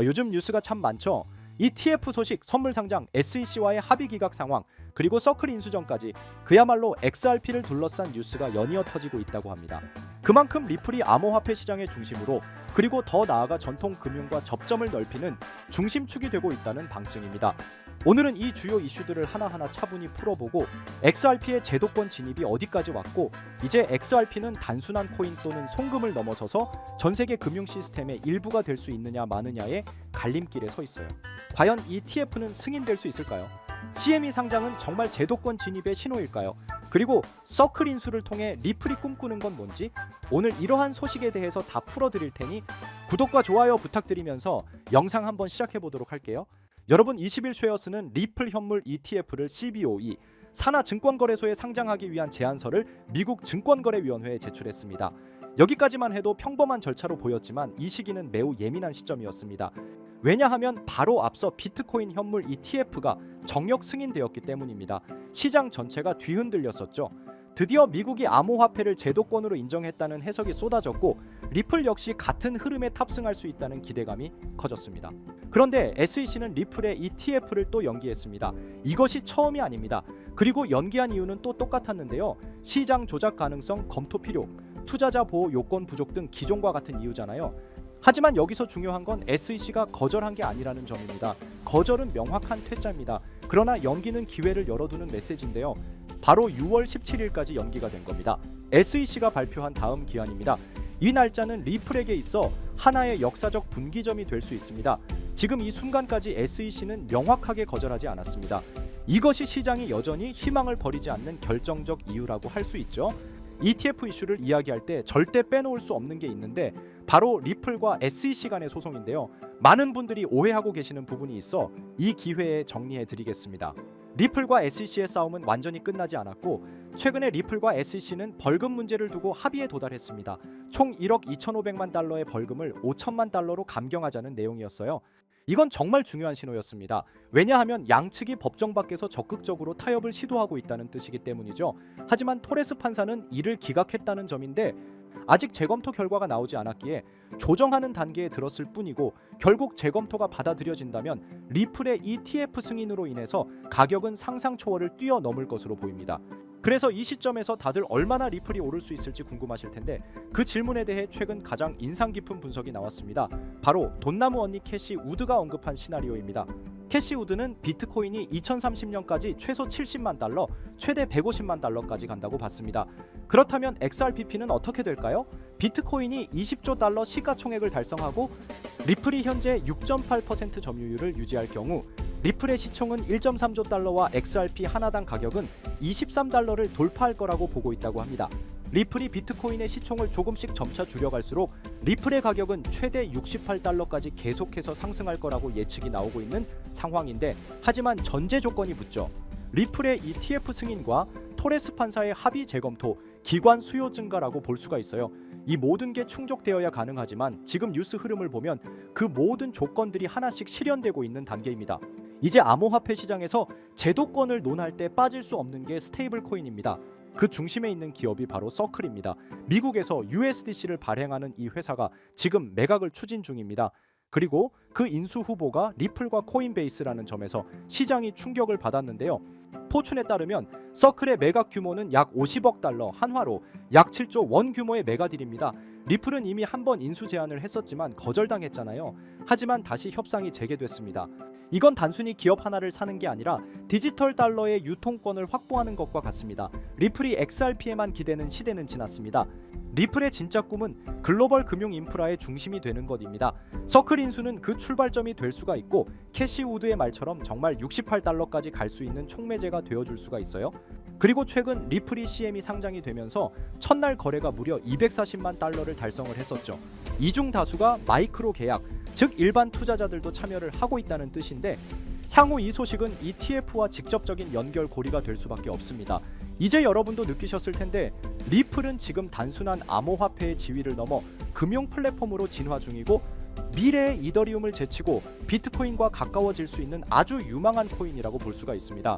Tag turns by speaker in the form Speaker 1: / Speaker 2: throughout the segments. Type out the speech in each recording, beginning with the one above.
Speaker 1: 요즘 뉴스가 참 많죠. ETF 소식, 선물 상장, SEC와의 합의 기각 상황, 그리고 서클 인수전까지 그야말로 XRP를 둘러싼 뉴스가 연이어 터지고 있다고 합니다. 그만큼 리플이 암호화폐 시장의 중심으로, 그리고 더 나아가 전통 금융과 접점을 넓히는 중심축이 되고 있다는 방증입니다. 오늘은 이 주요 이슈들을 하나하나 차분히 풀어보고 XRP의 제도권 진입이 어디까지 왔고, 이제 XRP는 단순한 코인 또는 송금을 넘어서서 전 세계 금융 시스템의 일부가 될 수 있느냐 마느냐의 갈림길에 서 있어요. 과연 ETF는 승인될 수 있을까요? CME 상장은 정말 제도권 진입의 신호일까요? 그리고 서클 인수를 통해 리플이 꿈꾸는 건 뭔지, 오늘 이러한 소식에 대해서 다 풀어드릴 테니 구독과 좋아요 부탁드리면서 영상 한번 시작해 보도록 할게요. 여러분, 20일 쉐어스는 리플 현물 ETF를 CBOE 산하증권거래소에 상장하기 위한 제안서를 미국 증권거래위원회에 제출했습니다. 여기까지만 해도 평범한 절차로 보였지만 이 시기는 매우 예민한 시점이었습니다. 왜냐하면 바로 앞서 비트코인 현물 ETF가 정역 승인되었기 때문입니다. 시장 전체가 뒤흔들렸었죠. 드디어 미국이 암호화폐를 제도권으로 인정했다는 해석이 쏟아졌고, 리플 역시 같은 흐름에 탑승할 수 있다는 기대감이 커졌습니다. 그런데 SEC는 리플의 ETF를 또 연기했습니다. 이것이 처음이 아닙니다. 그리고 연기한 이유는 또 똑같았는데요. 시장 조작 가능성 검토 필요, 투자자 보호 요건 부족 등 기존과 같은 이유잖아요. 하지만 여기서 중요한 건 SEC가 거절한 게 아니라는 점입니다. 거절은 명확한 퇴짜입니다. 그러나 연기는 기회를 열어두는 메시지인데요. 바로 6월 17일까지 연기가 된 겁니다. SEC가 발표한 다음 기한입니다. 이 날짜는 리플에게 있어 하나의 역사적 분기점이 될 수 있습니다. 지금 이 순간까지 SEC는 명확하게 거절하지 않았습니다. 이것이 시장이 여전히 희망을 버리지 않는 결정적 이유라고 할 수 있죠. ETF 이슈를 이야기할 때 절대 빼놓을 수 없는 게 있는데 바로 리플과 SEC 간의 소송인데요. 많은 분들이 오해하고 계시는 부분이 있어 이 기회에 정리해 드리겠습니다. 리플과 SEC의 싸움은 완전히 끝나지 않았고, 최근에 리플과 SEC는 벌금 문제를 두고 합의에 도달했습니다. 총 1억 2,500만 달러의 벌금을 5천만 달러로 감경하자는 내용이었어요. 이건 정말 중요한 신호였습니다. 왜냐하면 양측이 법정 밖에서 적극적으로 타협을 시도하고 있다는 뜻이기 때문이죠. 하지만 토레스 판사는 이를 기각했다는 점인데 아직 재검토 결과가 나오지 않았기에 조정하는 단계에 들었을 뿐이고, 결국 재검토가 받아들여진다면 리플의 ETF 승인으로 인해서 가격은 상상 초월을 뛰어넘을 것으로 보입니다. 그래서 이 시점에서 다들 얼마나 리플이 오를 수 있을지 궁금하실 텐데, 그 질문에 대해 최근 가장 인상 깊은 분석이 나왔습니다. 바로 돈나무 언니 캐시 우드가 언급한 시나리오입니다. 캐시 우드는 비트코인이 2030년까지 최소 70만 달러, 최대 150만 달러까지 간다고 봤습니다. 그렇다면 XRP는 어떻게 될까요? 비트코인이 20조 달러 시가총액을 달성하고 리플이 현재 6.8% 점유율을 유지할 경우 리플의 시총은 1.3조 달러와 XRP 하나당 가격은 23달러를 돌파할 거라고 보고 있다고 합니다. 리플이 비트코인의 시총을 조금씩 점차 줄여갈수록 리플의 가격은 최대 68달러까지 계속해서 상승할 거라고 예측이 나오고 있는 상황인데, 하지만 전제 조건이 붙죠. 리플의 ETF 승인과 토레스 판사의 합의 재검토, 기관 수요 증가라고 볼 수가 있어요. 이 모든 게 충족되어야 가능하지만 지금 뉴스 흐름을 보면 그 모든 조건들이 하나씩 실현되고 있는 단계입니다. 이제 암호화폐 시장에서 제도권을 논할 때 빠질 수 없는 게 스테이블 코인입니다. 그 중심에 있는 기업이 바로 서클입니다. 미국에서 USDC를 발행하는 이 회사가 지금 매각을 추진 중입니다. 그리고 그 인수 후보가 리플과 코인베이스라는 점에서 시장이 충격을 받았는데요. 포춘에 따르면 서클의 매각 규모는 약 50억 달러, 한화로 약 7조 원 규모의 매각딜입니다. 리플은 이미 한 번 인수 제안을 했었지만 거절당했잖아요. 하지만 다시 협상이 재개됐습니다. 이건 단순히 기업 하나를 사는 게 아니라 디지털 달러의 유통권을 확보하는 것과 같습니다. 리플이 XRP에만 기대는 시대는 지났습니다. 리플의 진짜 꿈은 글로벌 금융 인프라의 중심이 되는 것입니다. 서클 인수는 그 출발점이 될 수가 있고, 캐시 우드의 말처럼 정말 68달러까지 갈 수 있는 촉매제가 되어줄 수가 있어요. 그리고 최근 리플이 CME 상장이 되면서 첫날 거래가 무려 240만 달러를 달성을 했었죠. 이중 다수가 마이크로 계약, 즉 일반 투자자들도 참여를 하고 있다는 뜻인데, 향후 이 소식은 ETF와 직접적인 연결고리가 될 수밖에 없습니다. 이제 여러분도 느끼셨을 텐데 리플은 지금 단순한 암호화폐의 지위를 넘어 금융 플랫폼으로 진화 중이고, 미래의 이더리움을 제치고 비트코인과 가까워질 수 있는 아주 유망한 코인이라고 볼 수가 있습니다.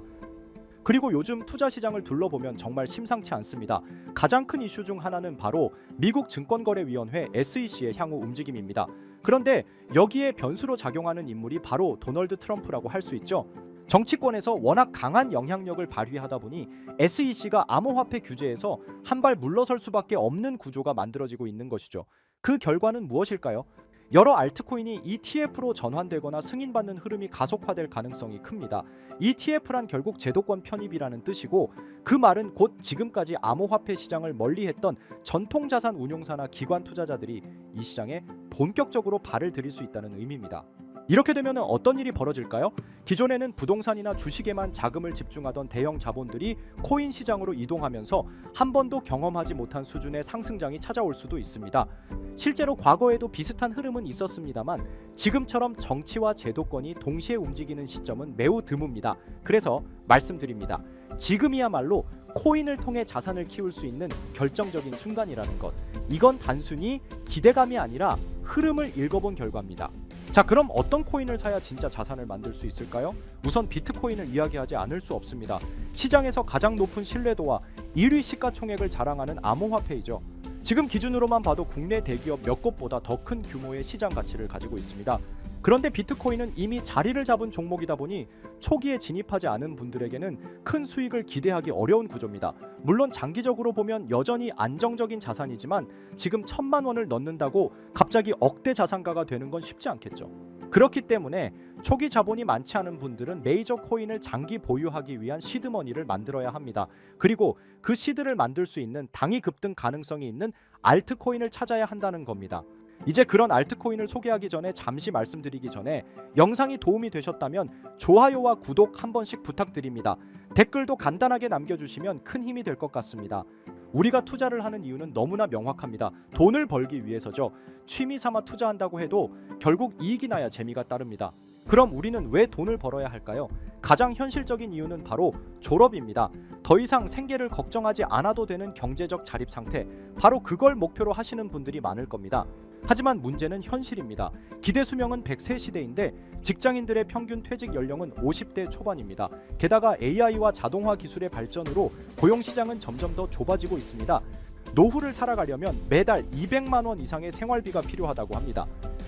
Speaker 1: 그리고 요즘 투자 시장을 둘러보면 정말 심상치 않습니다. 가장 큰 이슈 중 하나는 바로 미국 증권거래위원회 SEC의 향후 움직임입니다. 그런데 여기에 변수로 작용하는 인물이 바로 도널드 트럼프라고 할 수 있죠. 정치권에서 워낙 강한 영향력을 발휘하다 보니 SEC가 암호화폐 규제에서 한 발 물러설 수밖에 없는 구조가 만들어지고 있는 것이죠. 그 결과는 무엇일까요? 여러 알트코인이 ETF로 전환되거나 승인받는 흐름이 가속화될 가능성이 큽니다. ETF란 결국 제도권 편입이라는 뜻이고, 그 말은 곧 지금까지 암호화폐 시장을 멀리했던 전통자산 운용사나 기관 투자자들이 이 시장에 본격적으로 발을 들일 수 있다는 의미입니다. 이렇게 되면 어떤 일이 벌어질까요? 기존에는 부동산이나 주식에만 자금을 집중하던 대형 자본들이 코인 시장으로 이동하면서 한 번도 경험하지 못한 수준의 상승장이 찾아올 수도 있습니다. 실제로 과거에도 비슷한 흐름은 있었습니다만 지금처럼 정치와 제도권이 동시에 움직이는 시점은 매우 드뭅니다. 그래서 말씀드립니다. 지금이야말로 코인을 통해 자산을 키울 수 있는 결정적인 순간이라는 것. 이건 단순히 기대감이 아니라 흐름을 읽어본 결과입니다. 자, 그럼 어떤 코인을 사야 진짜 자산을 만들 수 있을까요? 우선 비트코인을 이야기하지 않을 수 없습니다. 시장에서 가장 높은 신뢰도와 1위 시가총액을 자랑하는 암호화폐이죠. 지금 기준으로만 봐도 국내 대기업 몇 곳보다 더 큰 규모의 시장 가치를 가지고 있습니다. 그런데 비트코인은 이미 자리를 잡은 종목이다 보니 초기에 진입하지 않은 분들에게는 큰 수익을 기대하기 어려운 구조입니다. 물론 장기적으로 보면 여전히 안정적인 자산이지만 지금 1,000만 원을 넣는다고 갑자기 억대 자산가가 되는 건 쉽지 않겠죠. 그렇기 때문에 초기 자본이 많지 않은 분들은 메이저 코인을 장기 보유하기 위한 시드머니를 만들어야 합니다. 그리고 그 시드를 만들 수 있는 당위 급등 가능성이 있는 알트코인을 찾아야 한다는 겁니다. 이제 그런 알트코인을 소개하기 전에 잠시 말씀드리기 전에 영상이 도움이 되셨다면 좋아요와 구독 한 번씩 부탁드립니다. 댓글도 간단하게 남겨주시면 큰 힘이 될 것 같습니다. 우리가 투자를 하는 이유는 너무나 명확합니다. 돈을 벌기 위해서죠. 취미 삼아 투자한다고 해도 결국 이익이 나야 재미가 따릅니다. 그럼 우리는 왜 돈을 벌어야 할까요? 가장 현실적인 이유는 바로 졸업입니다. 더 이상 생계를 걱정하지 않아도 되는 경제적 자립 상태, 바로 그걸 목표로 하시는 분들이 많을 겁니다. 하지만 문제는 현실입니다. 기대 수명은 100세 시대인데 직장인들의 평균 퇴직 연령은 50대 초반입니다. 게다가 AI와 자동화 기술의 발전으로 고용시장은 점점 더 좁아지고 있습니다. 노후를 살아가려면 매달 200만 원 이상의 생활비가 필요하다고 합니다.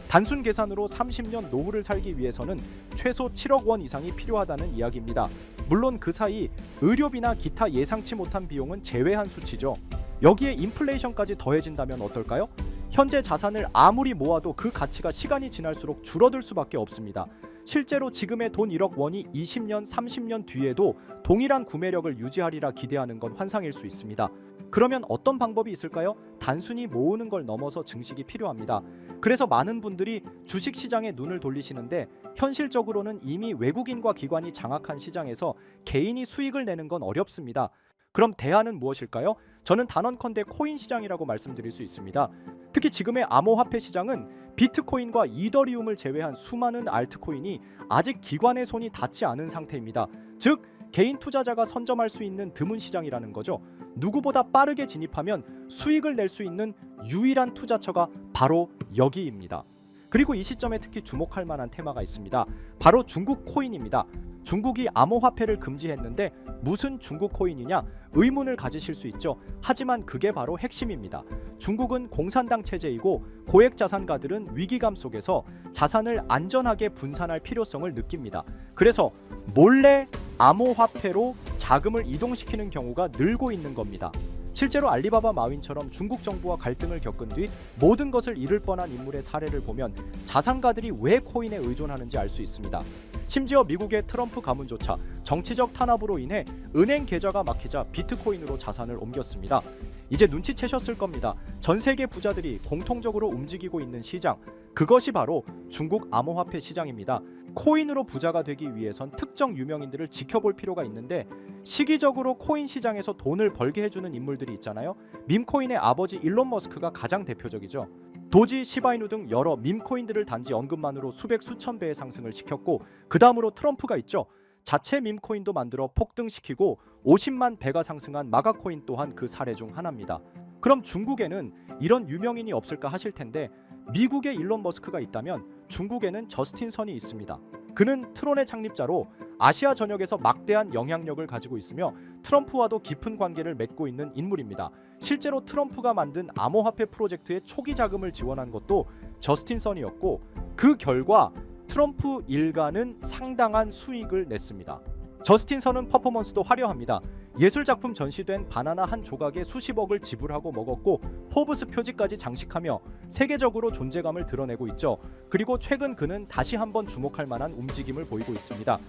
Speaker 1: 단순 계산으로 30년 노후를 살기 위해서는 최소 7억 원 이상이 필요하다는 이야기입니다. 물론 그 사이 의료비나 기타 예상치 못한 비용은 제외한 수치죠. 여기에 인플레이션까지 더해진다면 어떨까요? 현재 자산을 아무리 모아도 그 가치가 시간이 지날수록 줄어들 수밖에 없습니다. 실제로 지금의 돈 1억 원이 20년, 30년 뒤에도 동일한 구매력을 유지하리라 기대하는 건 환상일 수 있습니다. 그러면 어떤 방법이 있을까요? 단순히 모으는 걸 넘어서 증식이 필요합니다. 그래서 많은 분들이 주식시장에 눈을 돌리시는데 현실적으로는 이미 외국인과 기관이 장악한 시장에서 개인이 수익을 내는 건 어렵습니다. 그럼 대안은 무엇일까요? 저는 단언컨대 코인 시장이라고 말씀드릴 수 있습니다. 특히 지금의 암호화폐 시장은 비트코인과 이더리움을 제외한 수많은 알트코인이 아직 기관의 손이 닿지 않은 상태입니다. 즉 개인 투자자가 선점할 수 있는 드문 시장이라는 거죠. 누구보다 빠르게 진입하면 수익을 낼 수 있는 유일한 투자처가 바로 여기입니다. 그리고 이 시점에 특히 주목할 만한 테마가 있습니다. 바로 중국 코인입니다. 중국이 암호화폐를 금지했는데 무슨 중국 코인이냐 의문을 가지실 수 있죠. 하지만 그게 바로 핵심입니다. 중국은 공산당 체제이고 고액 자산가들은 위기감 속에서 자산을 안전하게 분산할 필요성을 느낍니다. 그래서 몰래 암호화폐로 자금을 이동시키는 경우가 늘고 있는 겁니다. 실제로 알리바바 마윈처럼 중국 정부와 갈등을 겪은 뒤 모든 것을 잃을 뻔한 인물의 사례를 보면 자산가들이 왜 코인에 의존하는지 알 수 있습니다. 심지어 미국의 트럼프 가문조차 정치적 탄압으로 인해 은행 계좌가 막히자 비트코인으로 자산을 옮겼습니다. 이제 눈치채셨을 겁니다. 전 세계 부자들이 공통적으로 움직이고 있는 시장, 그것이 바로 중국 암호화폐 시장입니다. 코인으로 부자가 되기 위해선 특정 유명인들을 지켜볼 필요가 있는데 시기적으로 코인 시장에서 돈을 벌게 해주는 인물들이 있잖아요. 밈코인의 아버지 일론 머스크가 가장 대표적이죠. 도지, 시바이누 등 여러 밈코인들을 단지 언급만으로 수백 수천 배의 상승을 시켰고 그 다음으로 트럼프가 있죠. 자체 밈코인도 만들어 폭등시키고 50만 배가 상승한 마가코인 또한 그 사례 중 하나입니다. 그럼 중국에는 이런 유명인이 없을까 하실 텐데 미국에 일론 머스크가 있다면 중국에는 저스틴 선이 있습니다. 그는 트론의 창립자로 아시아 전역에서 막대한 영향력을 가지고 있으며 트럼프와도 깊은 관계를 맺고 있는 인물입니다. 실제로 트럼프가 만든 암호화폐 프로젝트의 초기 자금을 지원한 것도 저스틴 선이었고 그 결과 트럼프 일가는 상당한 수익을 냈습니다. 저스틴 선은 퍼포먼스도 화려합니다. 예술작품 전시된 바나나 한 조각에 수십억을 지불하고 먹었고 포브스 표지까지 장식하며 세계적으로 존재감을 드러내고 있죠. 그리고 최근 그는 다시 한번 주목할 만한 움직임을 보이고 있습니다.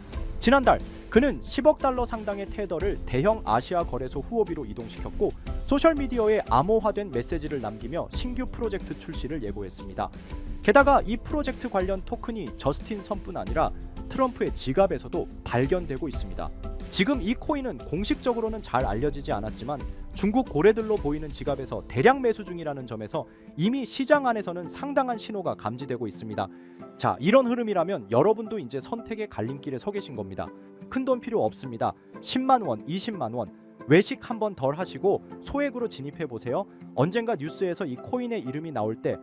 Speaker 1: 지난달 그는 10억 달러 상당의 테더를 대형 아시아 거래소 후오비로 이동시켰고 소셜미디어에 암호화된 메시지를 남기며 신규 프로젝트 출시를 예고했습니다. 게다가 이 프로젝트 관련 토큰이 저스틴 선뿐 아니라 트럼프의 지갑에서도 발견되고 있습니다. 지금 이 코인은 공식적으로는 잘 알려지지 않았지만 중국 고래들로 보이는 지갑에서 대량 매수 중이라는 점에서 이미 시장 안에서는 상당한 신호가 감지되고 있습니다. 자, 이런 흐름이라면 여러분도 이제 선택의 갈림길에 서 계신 겁니다. 큰돈 필요 없습니다. 10만 원, 20만 원 외식 한번 덜 하시고 소액으로 진입해 보세요. 언젠가 뉴스에서 이 코인의 이름이 나올 때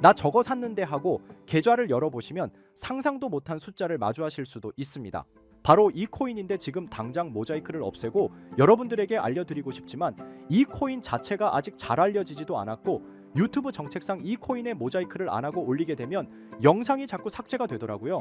Speaker 1: 나 저거 샀는데 하고 계좌를 열어보시면 상상도 못한 숫자를 마주하실 수도 있습니다. 바로 이 코인인데 지금 당장 모자이크를 없애고 여러분들에게 알려드리고 싶지만 이 코인 자체가 아직 잘 알려지지도 않았고 유튜브 정책상 이 코인에 모자이크를 안 하고 올리게 되면 영상이 자꾸 삭제가 되더라고요.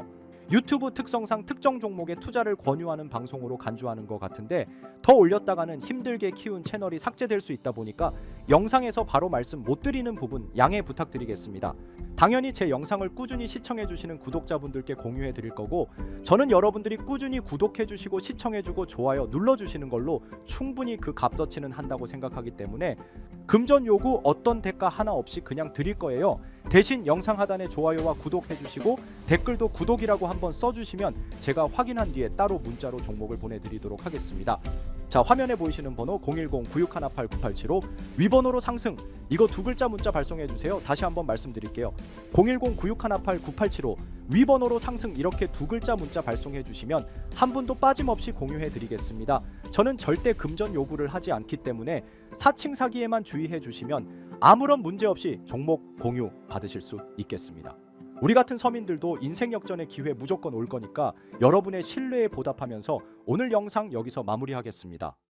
Speaker 1: 유튜브 특성상 특정 종목에 투자를 권유하는 방송으로 간주하는 것 같은데 더 올렸다가는 힘들게 키운 채널이 삭제될 수 있다 보니까 영상에서 바로 말씀 못 드리는 부분 양해 부탁드리겠습니다. 당연히 제 영상을 꾸준히 시청해주시는 구독자분들께 공유해드릴 거고 저는 여러분들이 꾸준히 구독해주시고 시청해주고 좋아요 눌러주시는 걸로 충분히 그 값어치는 한다고 생각하기 때문에 금전 요구 어떤 대가 하나 없이 그냥 드릴 거예요. 대신 영상 하단에 좋아요와 구독해주시고 댓글도 구독이라고 한번 써주시면 제가 확인한 뒤에 따로 문자로 종목을 보내드리도록 하겠습니다. 자, 화면에 보이시는 번호 010-9618-9875 위번호로 상승 이거 두 글자 문자 발송해주세요. 다시 한번 말씀드릴게요. 010-9618-9875 위번호로 상승 이렇게 두 글자 문자 발송해주시면 한 분도 빠짐없이 공유해드리겠습니다. 저는 절대 금전 요구를 하지 않기 때문에 사칭 사기에만 주의해주시면 아무런 문제 없이 종목 공유 받으실 수 있겠습니다. 우리 같은 서민들도 인생 역전의 기회 무조건 올 거니까 여러분의 신뢰에 보답하면서 오늘 영상 여기서 마무리하겠습니다.